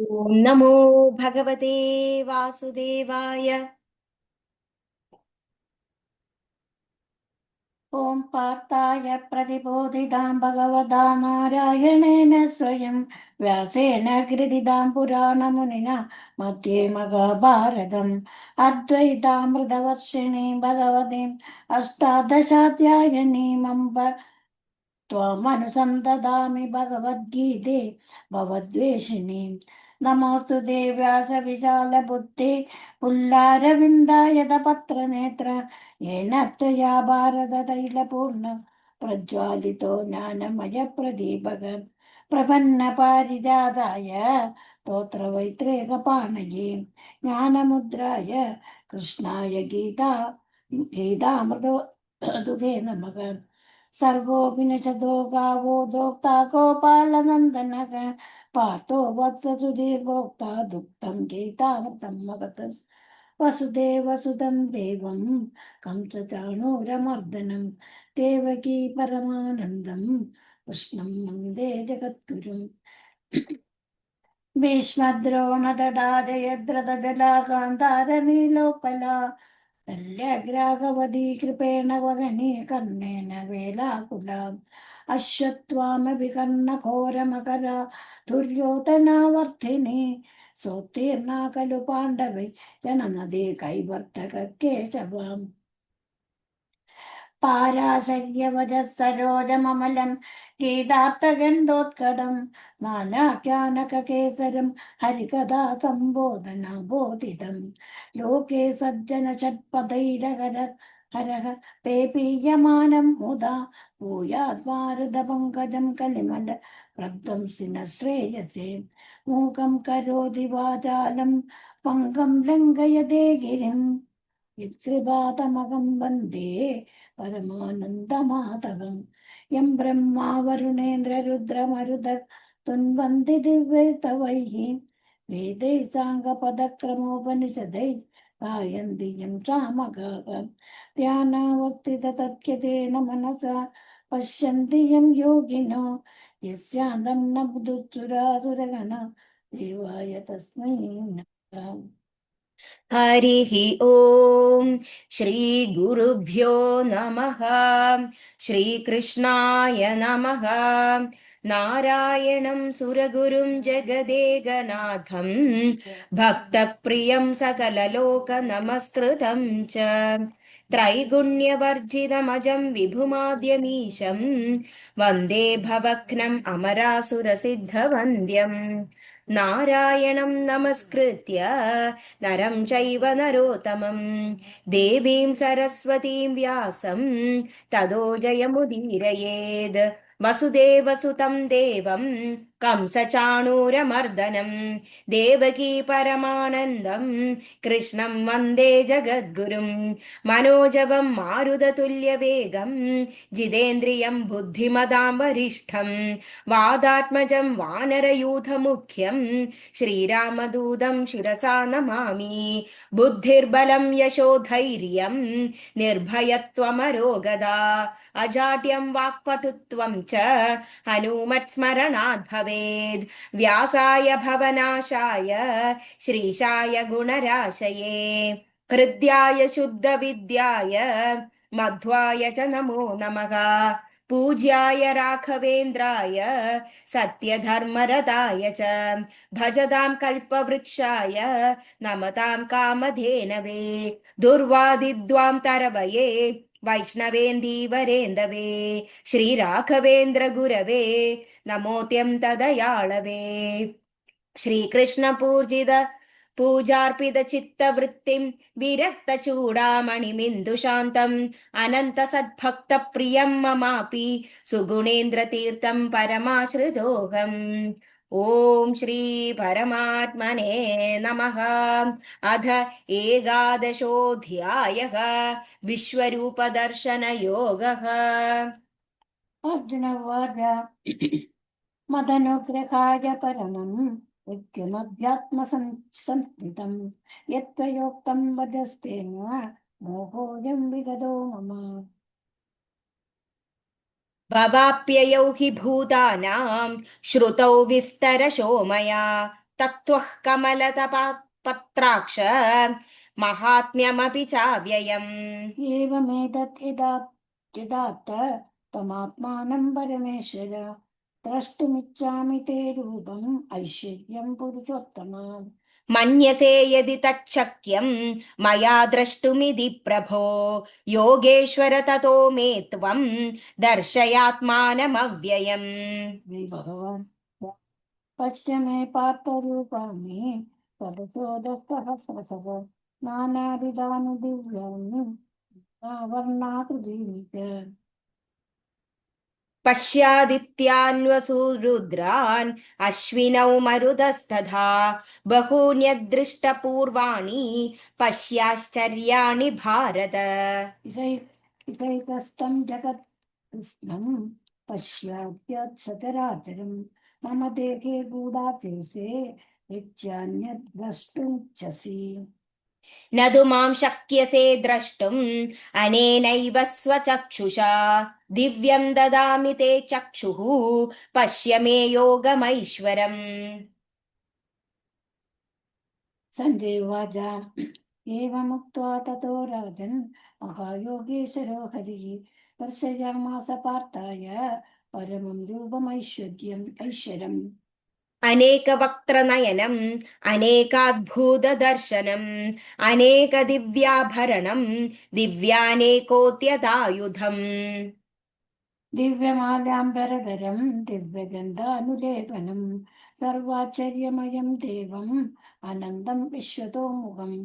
ഓം നമോ ഭഗവതേ വാസുദേവായ. ഓം പാർത്ഥായ പ്രതിബോധിതാം ഭഗവതാ നാരായണേന സ്വയം വ്യാസേന ഗ്രഥിതാം പുരാണമുനിന മധ്യേ മഹാഭാരതം അദ്വൈതാമൃതവർഷിണീം ഭഗവതീം അഷ്ടാദശാധ്യായിനീം അംബ त्वमनुसन्दधामि भगवद्गीते भवद्वेषिणीं नमोऽस्तु ते व्यासविशालबुद्धे पुल्लारविन्दायतपत्रनेत्र येन त्वया भारततैलपूर्ण प्रज्वालितो ज्ञानमयप्रदीपक प्रपन्नपारिजाताय स्तोत्रवैत्रेकपाणये ज्ञानमुद्राय कृष्णाय गीतामृतो दुहे नमः। सर्वोऽपिनिषदो गावो दोक्ता गोपालनन्दनः पार्थो वत्स सुधीर्भोक्ता दुग्धं गीतामृतं मगत् वसुदेवसुतं देवं कंसचाणूरमर्दनं देवकी परमानन्दं कृष्णं वन्दे जगद्गुरुम् भीष्मद्रोणतडाजयद्रथजला गान्धारनीलोपला शल्यग्राहवधी कृपेण वहनी कर्णेन वेलाकुला अश्वत्थामभिकर्णघोरमकरा दुर्योधनावर्थिनी सोत्तीर्णा खलु पाण्डवै जननदे कैवर्तक केशवाम् पाराशर्यवजः सरोजममलं गीतार्थगन्धोत्कटं नानाख्यानककेसरं हरिकथा सम्बोधना बोधितं लोके सज्जनषट्पदैरहर हरः पेपीयमानं मुदा भूयात् भारतपङ्कजं कलिमल प्रध्वंसिन श्रेयसे मूकं करोति वाचालं पङ्गं लङ्घयते गिरिम् यत्कृपातमहं वन्दे परमानन्दमाधवं यं ब्रह्मा वरुणेन्द्ररुद्रमरुतः तुन्वन्ति दिव्यैस्तवैः वेदैः साङ्गपदक्रमोपनिषदैः गायन्ति यं सामगाः ध्यानावस्थिततच्चतेन मनसा पश्यन्ति यं योगिनो यस्यान्तं न बुधुसुरासुरगणा देवाय तस्मै नमः। हरिः ओम श्री गुरुभ्यो नमः। श्रीकृष्णाय नमः। नारायणं सुरगुरुं जगदेकनाथं भक्तप्रियं सकललोकनमस्कृतं च त्रैगुण्यवर्जितमजं विभुमाद्यमीशं वन्दे भवघ्नम् अमरासुरसिद्धवन्द्यम् नारायणं नमस्कृत्य नरं चैव नरोत्तमं देवीं सरस्वतीं व्यासं ततो जयमुदीरयेद् वसुदेवसुतं देवं कंसचाणूरमर्दनं देवकी परमानन्दं कृष्णं वन्दे जगद्गुरुं मनोजवं मारुततुल्यवेगं जितेन्द्रियं बुद्धिमतां वरिष्ठं वादात्मजं वानरयूथमुख्यं श्रीरामदूतं शिरसा नमामि। बुद्धिर्बलं यशोधैर्यं निर्भयत्वमरोगदा अजाड्यं वाक्पटुत्वं च हनुमत्स्मरणात् भवेद्। व्यासाय भवनाशाय श्रीशाय गुणराशये हृद्याय शुद्धविद्याय मध्वाय च नमो नमः। पूज्याय राघवेन्द्राय सत्यधर्मरताय च भजतां कल्पवृक्षाय नमतां कामधेनवे दुर्वादिद्वां तरवये वैष्णवेन्दीवरेन्दवे श्रीराघवेन्द्र गुरवे नमोऽत्यन्तदयाळवे। श्रीकृष्णपूजित पूजार्पितचित्तवृत्तिं विरक्तचूडामणिमिन्दुशान्तम् अनन्तसद्भक्तप्रियं ममापि सुगुणेन्द्रतीर्थं परमाश्रितोऽहम्। ॐ श्री परमात्मने नमः। अथ एकादशोऽध्यायः विश्वरूपदर्शनयोगः। अर्जुन उवाच मदनुग्रहाय परमं विद्युमध्यात्मसंस्थितं यत्त्वयोक्तं वदस्तेन मोहोऽयं विगतो मम। भवाप्ययौ हि भूतानां श्रुतौ विस्तरशो मया तत्त्वः कमलतपत्राक्ष महात्म्यमपि चाव्ययम्। एवमेतत् यदात्त त्वमात्मानं परमेश्वर द्रष्टुमिच्छामि ते रूपम् ऐश्वर्यं पुरुषोत्तम। मन्यसे यदि तच्छक्यं मया द्रष्टुमिति प्रभो योगेश्वर ततो मे त्वं दर्शयात्मानमव्ययम्। श्री भगवान् पश्य मे पार्थरूपाणि तदशोदसहस्रशः नानाविधानि दिव्यानि वर्णाकृतीनि च। पश्यादित्यान्वसुरुद्रान् अश्विनौ मरुदस्तथा बहून्यदृष्टपूर्वाणि पश्याश्चर्याणि भारत। इहैकस्थं जगत् कृष्णं पश्याद्यत् सचराचरं मम देहे गूढाकेशे यच्चान्यद् द्रष्टुमिच्छसि। न तु मां शक्यसे द्रष्टुम् अनेनैव स्वचक्षुषा दिव्यं ददामि ते चक्षुः पश्य मे योगमैश्वरम्। सञ्जय उवाच एवमुक्त्वा ततो राजन् महायोगेश्वरो हरिः दर्शयामास पार्थाय परमं रूपमैश्वर्यम्। अनेकवक्त्रनयनम् अनेकाद्भुतदर्शनम् अनेकदिव्याभरणम् दिव्यानेकोद्यतायुधम्। दिव्यमाल्याम्बरधरं दिव्यगन्धानुलेपनं सर्वाश्चर्यमयं देवम् आनन्दं विश्वतोमुखम्।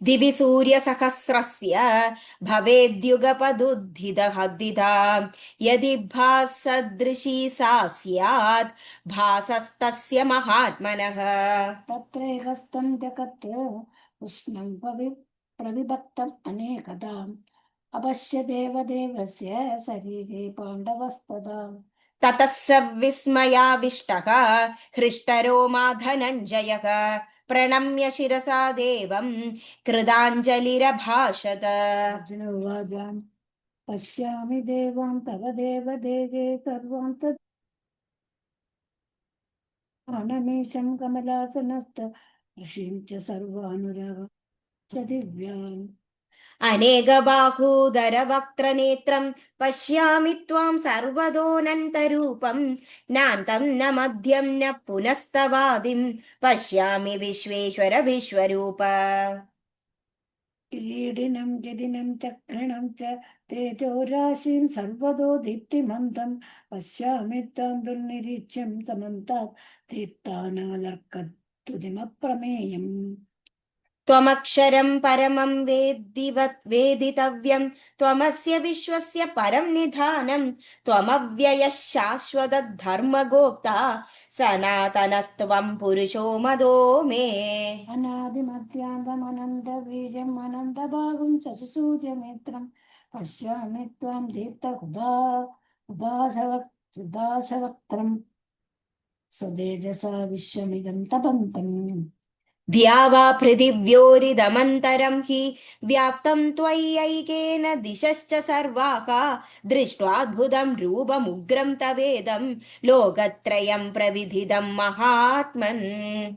दिवि सूर्यसहस्रस्य भवेद्युगपदुद्धिदहद्दिदा यदि भासदृशी सा स्यात् भासस्तस्य महात्मनः। तत्रैकस्तं जगत् कृष्णं प्रविभक्तम् अनेकदाम् अपश्य देवदेवस्य शरीरे पाण्डवस्तदा। ततः स विस्मयाविष्टः हृष्टरोमा धनञ्जयः प्रणम्य शिरसा देवम् कृताञ्जलिरभाषत। अर्जुन उवाच पश्यामि देवां तव देवदेहे सर्वां तत् प्राणमीशं कमलासनस्थ ऋषिं च सर्वानुरग च दिव्यान्। अनेकबाहूदरवक्त्रनेत्रम् पश्यामि त्वां सर्वतोऽनन्तरूपम् नान्तं न मध्यं न पुनस्तवादिं पश्यामि विश्वेश्वर विश्वरूप। किरीटिनं गिरिनं चक्रणं च तेजोराशिं सर्वतो दीप्तिमन्तं पश्यामि त्वां दुर्निरीच्यं समन्तात् तीर्थानालर्कद्दुतिमप्रमेयम्। त्वमक्षरं परमं वेदितव्यं त्वमस्य विश्वस्य परं निधानं त्वमव्ययः शाश्वतधर्मगोप्ता सनातनस्त्वं पुरुषो मदो मे। अनादिमध्यान्तमनन्तवीर्यम् अनन्तभागं शशिसूर्यनेत्रं पश्यामि त्वां सुदासवक्त्रं स्वतेजसा विश्वमिदं तपन्तम्। ध्या वा पृथिव्योरिदमन्तरं हि व्याप्तं त्वय्यैकेन दिशश्च सर्वाः दृष्ट्वाद्भुतं रूपमुग्रं तवेदं लोकत्रयं प्रविधिदं महात्मन्।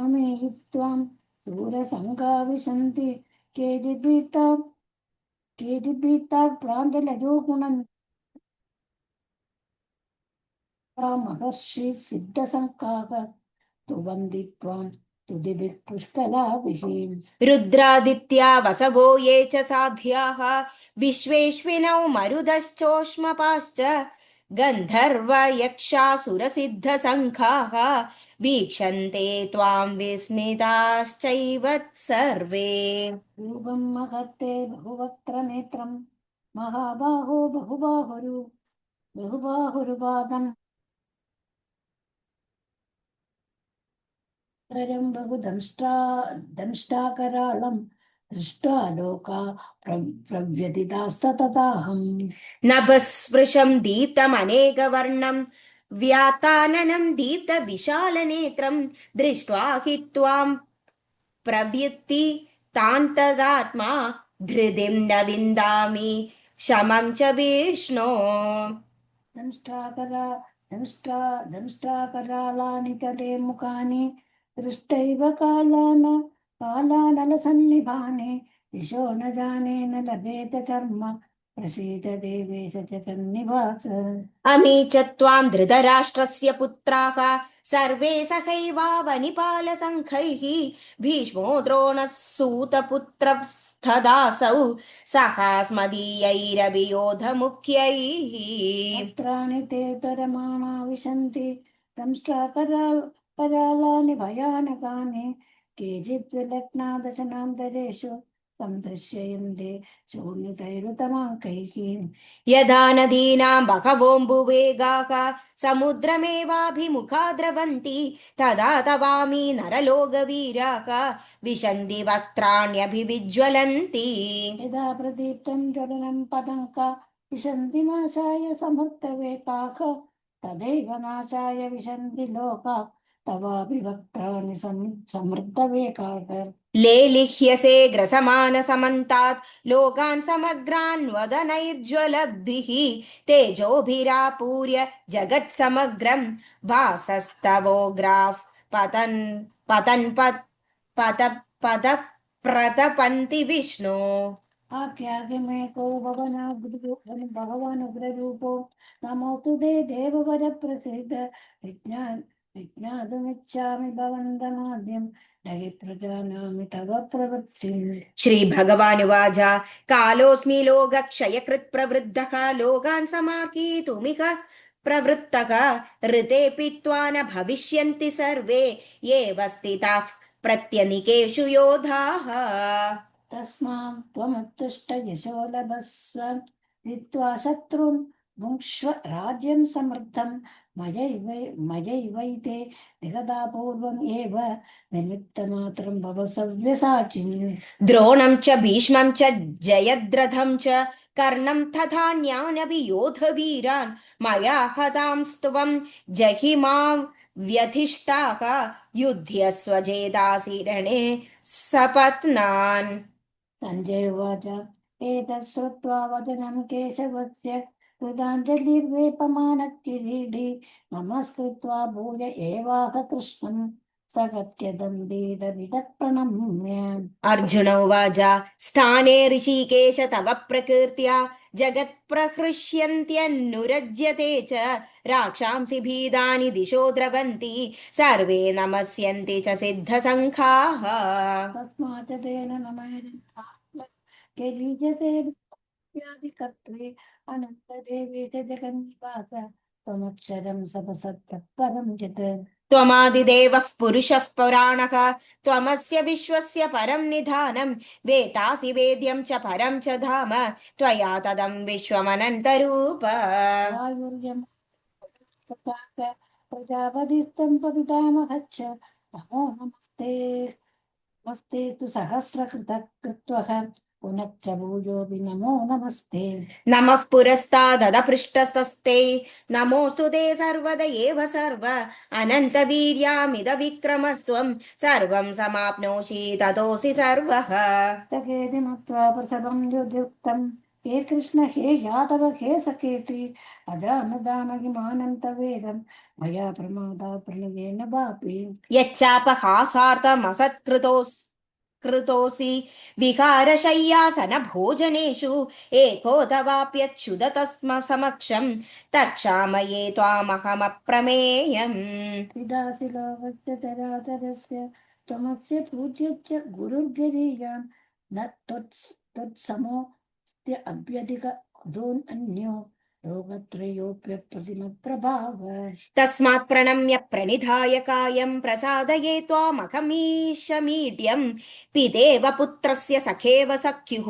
अमेहि त्वां शूरसङ्गा विशन्ति केचिद्भीता प्राञ्जलयो गुणन् महर्षि सिद्धसङ्काः तुवन्ति त्वां तुदिभिः पुष्कलाभिः। रुद्रादित्या वसवो ये च साध्याः विश्वेश्विनौ मरुदश्चोष्मपाश्च गन्धर्वयक्षासुरसिद्धसङ्घाः वीक्षन्ते त्वां विस्मिताश्चैव सर्वे। रूपं महत्ते बहुवक्त्रनेत्रं महाबाहो बहुबाहुरुपादं तरं दंष्टाकराळं दृष्ट्वा लोका प्रव्यथितास्ततताहम्। नभस्पृशं दीप्तमनेकवर्णं व्याताननं दीप्तविशालनेत्रं दृष्ट्वा हि त्वां प्रव्यक्ति तान्तरात्मा धृतिं न विन्दामि शमं च विष्णो। दंष्ट्राकरा दंष्ट्राकराळानि तले मुखानि दृष्टैव कालानलसन्निभाने दिशो न जाने न लभेत चर्म प्रसीद देवेश जगन्निवास अमी च त्वां धृतराष्ट्रस्य पुत्राः सर्वे सहैवावनिपालसङ्घैः भीष्मो द्रोणः सूतपुत्रस्तदासौ सहास्मदीयैरभियोधमुख्यैः वक्त्राणि ते तरमाणा विशन्ति दंष्ट्राकरालानि भयानकानि केचित् विलग्ना दशनान्तरेषु संदृश्यन्ते शून्यतैरुतमाङ्कैः यदा नदीनां बहवोऽम्बुवेगाः समुद्रमेवाभिमुखा द्रवन्ति तदा तवामि नरलोकवीराः विशन्ति वक्त्राण्यभिविज्वलन्ति यदा प्रदीप्तं ज्वलनं पतङ्का विशन्ति नाशाय समुत्तवेकाः तदैव नाशाय विशन्ति लोका तवापि वक्त्राणि समृद्धवेकाः लेलिह्यसे ग्रसमानसमन्तात् लोकान् समग्रान् वदनैर्ज्वलद्भिः तेजोभिरापूर्य जगत्समग्रं भासस्तवोग्राः पतन् पतन् पत पत पद प्रतपन्ति विष्णो आख्याहि मे को भगवान् उग्ररूपो नमोऽस्तु ते देववर प्रसीद विज्ञातुमिच्छामि भवन्तमाद्यं न हि प्रजानामि तव प्रवृत्तिम् श्रीभगवानुवाच कालोऽस्मि लोकक्षयकृत् प्रवृद्धः लोकान् समार्कीतुमिह प्रवृत्तः ऋतेऽपि त्वा न भविष्यन्ति सर्वे एव स्थिताः प्रत्यनिकेषु योधाः तस्मात् त्वमुत्तिष्ठ यशो लभस्व जित्वा शत्रून् भुङ्क्ष्व राज्यं समृद्धं मयैवैते निगता पूर्वम् एव निमित्तमात्रं भव सव्यसाचिन् द्रोणं च भीष्मं च जयद्रथं च कर्णं तथान्यानपि योधवीरान् मया हतांस्त्वं जहिमां व्यधिष्ठाः युध्यस्व चेतासि रणे सपत्नान् सञ्जय उवाच एतत् श्रुत्वा वचनं केशवस्य कृताञ्जलिर्वेपमानकिरीटी नमस्कृत्वा भूय एवाह कृष्णं सगत्यदम्बीदविदः प्रणम्य अर्जुन उवाच स्थाने ऋषिकेश तव प्रकृत्या जगत्प्रहृष्यन्त्यनुरज्यते च राक्षांसि भीदानि दिशो द्रवन्ति सर्वे नमस्यन्ति च सिद्धसङ्घाः तस्मात् तेन नमयते व्याधिकर्त्रे अनन्तदेवे च जगन्निवास त्वमक्षरं सदसत्तत्परं यत् त्वमादिदेवः पुरुषः पुराणः त्वमस्य विश्वस्य परं निधानं वेतासि वेद्यं च परं च धाम त्वया तदं विश्वमनन्तरूप वायुर्यं प्रजापतिस्तं पितामहश्च नमो नमस्ते तु सहस्रकृतकृत्वः पुनश्च भूयोऽपि नमो नमस्ते नमः पुरस्तादपृष्ठस्तस्ते नमोऽस्तु ते सर्वद एव सर्व अनन्तवीर्यामिदविक्रमस्त्वं सर्वं समाप्नोषि ततोऽसि सर्वः तकेति मत्वा प्रसभं युयुक्तं हे कृष्ण हे यादव हे सखेति अजानदानगिमानन्तवेदं मया प्रमादात् प्रणयेन वापि यच्चापहासार्थमसत्कृतोऽसि विहारशय्यासनभोजनेषु एकोऽथवाप्यच्युतस्म समक्षं तक्षामये त्वामहमप्रमेयम् विदासि लोकस्य चराचरस्य त्वमस्य पूज्यश्च गुरुर्गरीयान् न त्वत्समोऽस्त्यभ्यधिकदोऽन्यो लोकत्रयोऽप्यप्रतिमप्रभाव तस्मात् प्रणम्य प्रणिधाय कायं प्रसादये त्वामहमीशमीड्यं पितेव पुत्रस्य सखेव सख्युः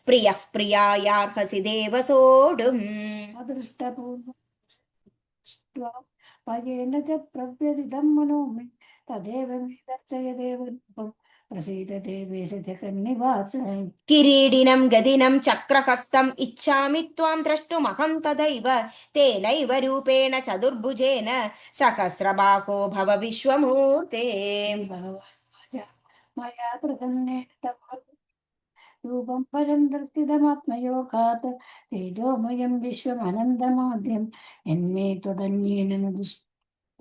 प्रियः प्रियायार्हसि देव सोढुम् अदृष्टपूर्वं भयेन च प्रव्यदिदं मनो मे तदेव मे दर्शय देवरूपं प्रसीद देवेश जगन्निवास किरीटिनं गदिनं चक्रहस्तम् इच्छामि त्वां द्रष्टुमहं तथैव तेनैव रूपेण चतुर्भुजेन सहस्रबाहो भव विश्वमूर्ते भगवान् मया प्रसन्नेन तव रूपं परं दर्शितमात्मयोगात् तेजोमयं विश्वमनन्तमाद्यं यन्मे त्वदन्येन न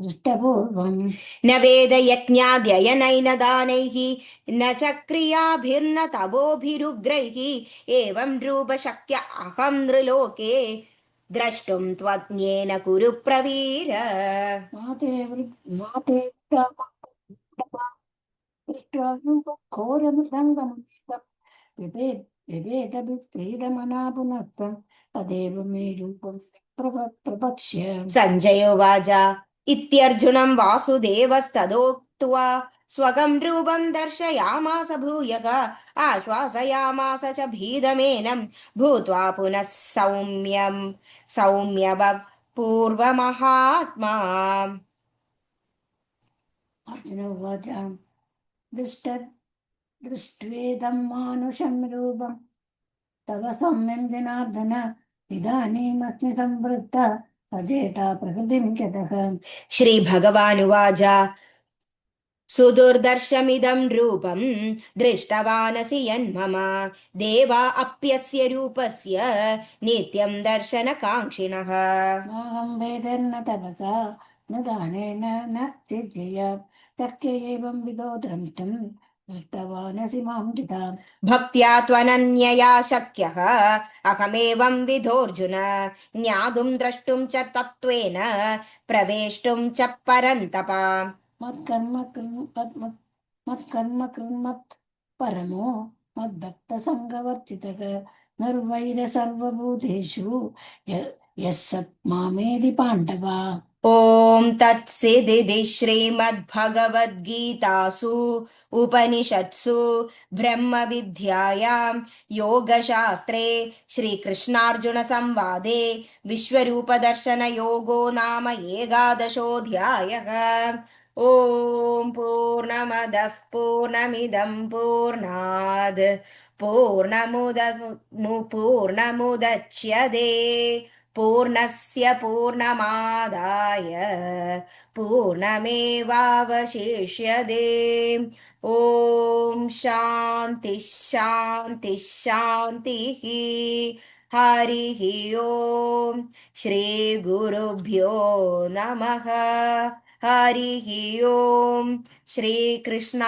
दृष्टपूर्वम् न वेदयज्ञाद्ययनैन दानैः न च क्रियाभिर्न तपोभिरुग्रैः एवं रूपशक्य अहं नृलोके द्रष्टुं त्वज्ञेन कुरु प्रवीर। माते दृष्ट्वा घोरमुदङ्गमुक्तम् बिभेदभिप्रीतमना पुनस्त्वं तदेव मे रूपं प्रपक्ष्य। सञ्जय उवाच इत्यर्जुनं वासुदेवस्तदोक्त्वा स्वगं रूपं दर्शयामास भूयः आश्वासयामास च भीदमेनं भूत्वा पुनः सौम्यवः पूर्वमहात्मा। अर्जुन उवाच दृष्ट दृष्ट्वेदं मानुषं रूपं तव सौम्यं जनार्दन इदानीमस्मि संवृत्तः सचेता प्रकृतिं गतः। श्रीभगवानुवाच सुदुर्दर्शमिदं रूपं दृष्टवानसि यन्मम देवा अप्यस्य रूपस्य नित्यं दर्शनकाङ्क्षिणः। नाहं वेदैर्न तपसा न दानेन न सिद्धिया शक्य एवं विदो द्रष्टुं दृष्टवानसि मां पिता। भक्त्या त्वनन्यया शक्यः अहमेवं विधोऽर्जुन ज्ञातुं द्रष्टुं च तत्त्वेन प्रवेष्टुं च परन्तप। मत्कर्म कृन्मत् परमो मद्भक्तसङ्गवर्जितः निर्वैर सर्वभूतेषु यः सत् मामेदि पाण्डव। ॐ तत्सदिति श्रीमद्भगवद्गीतासु उपनिषत्सु ब्रह्मविद्यायां योगशास्त्रे श्रीकृष्णार्जुनसंवादे विश्वरूपदर्शनयोगो नाम एकादशोऽध्यायः। ॐ पूर्णमदः पूर्णमिदं पूर्णात् पूर्णमुदच्यते पूर्णस्य पूर्णमादाय पूर्णमेवावशिष्यते। ॐ शान्ति शान्ति शान्तिः। हरिः ॐ श्रीगुरुभ्यो नमः। हरिः ॐ श्रीकृष्णार्पणमस्तु।